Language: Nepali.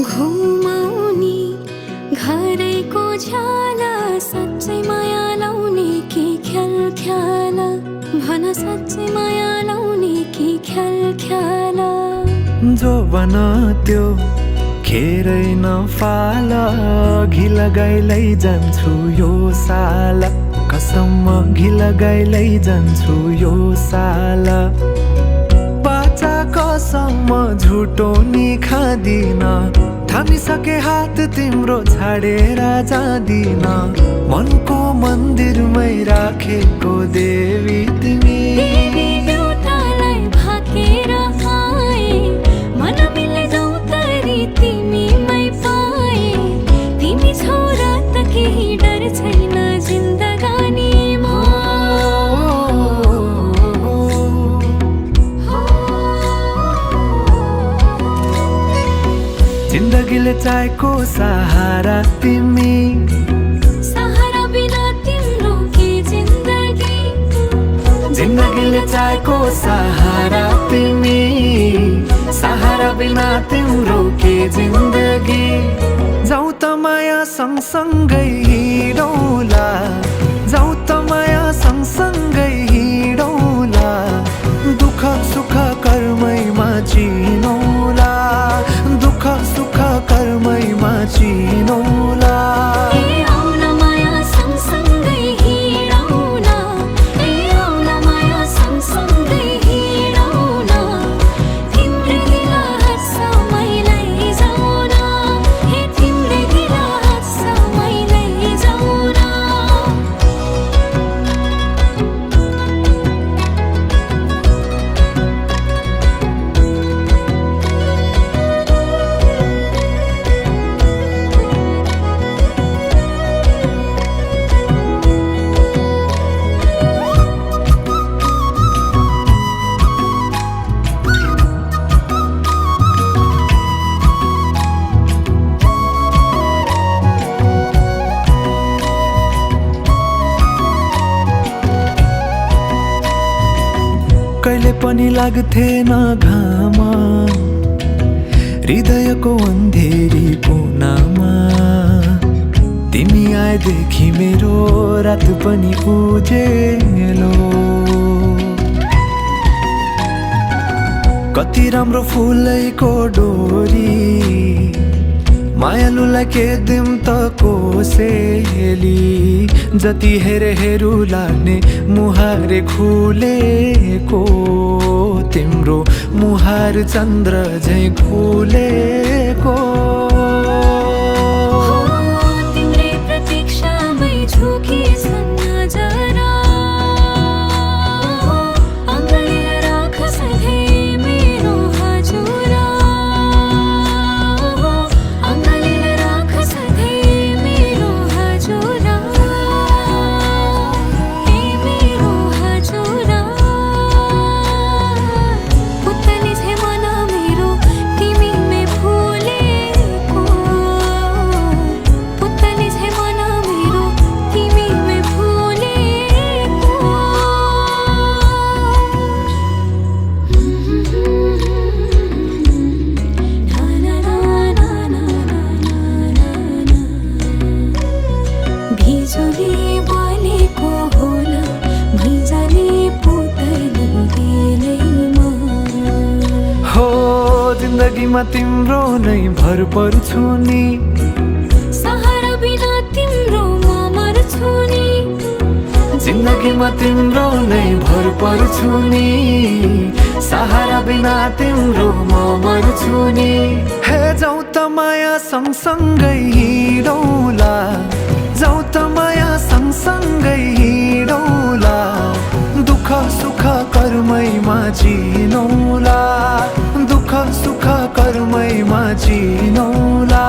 घुमाउने घरैको झ्याला साँच्चै माया लाउने कि ख्याल ख्याल भन साँच्चै माया लाउने कि ख्याल ख्याल जो बन त्यो खेरै नफाल घि लगाइलै जान्छु यो साल कसम घि लगाइलै जान्छु यो साल बाचा कसम झुटो नि खादिन थामिसके हात तिम्रो छाडेर जादिन मनको मन्दिरमै राखेको देवी तिमी देवी देउतालाई भाकेर आए मन मिले जाउँ तरी तिमीमै पाए तिमी छौ र त केही डर छैन जिन्दगानीमा जिन्दगीले चाहेको सहारा तिमी सहारा बिना तिम्रो के जिन्दगी जिन्दगीले चाहेको सहारा तिमी सहारा बिना तिम्रो के जिन्दगी जाऊ त माया सँगसँगै हिँडौला जाऊ त माया सँगसँगै हिँडौला दुःख सुख कर्मैमा चिनौला दुःख सुख कर्मैमा चिनौला कहिले पनि लाग्थेन घाम हृदयको अन्धेरी कोनामा तिमी आएदेखि मेरो रात पनि उजेलो कति राम्रो फुलैको डोरी मायालुलाई के दिम त कोसेली जति हेरे हेरु लाग्ने मुहारे खुलेको तिम्रो मुहार चन्द्र झैं खुलेको तिम्रै प्रतीक्षामै झुकी छन् नजरा अङ्गालेर राख सधैँ मेरो हजुरा अङ्गालेर राख सधैँ मेरो हजुरा हे मेरो हजुरा पुतली छे मन मेरो तिमीमै फुलेको पुतली छे मन मेरो तिमीमै फुलेको भिजुली बलेको होला भिजाले पुतली बेलैमा हो जिन्दगीमा तिम्रो नै भर पर्छु नि सहारा बिना तिम्रो म मर्छु नि जिन्दगीमा तिम्रो नै भर पर्छु नि सहारा बिना तिम्रो म मर्छु नि हे जाऊ त माया सँगसँगै हिँडौला जाऊ त माया सँगसँगै हिँडौला दुःख सुख कर्मैमा चिनौला दुःख सुख कर्मैमा चिनौला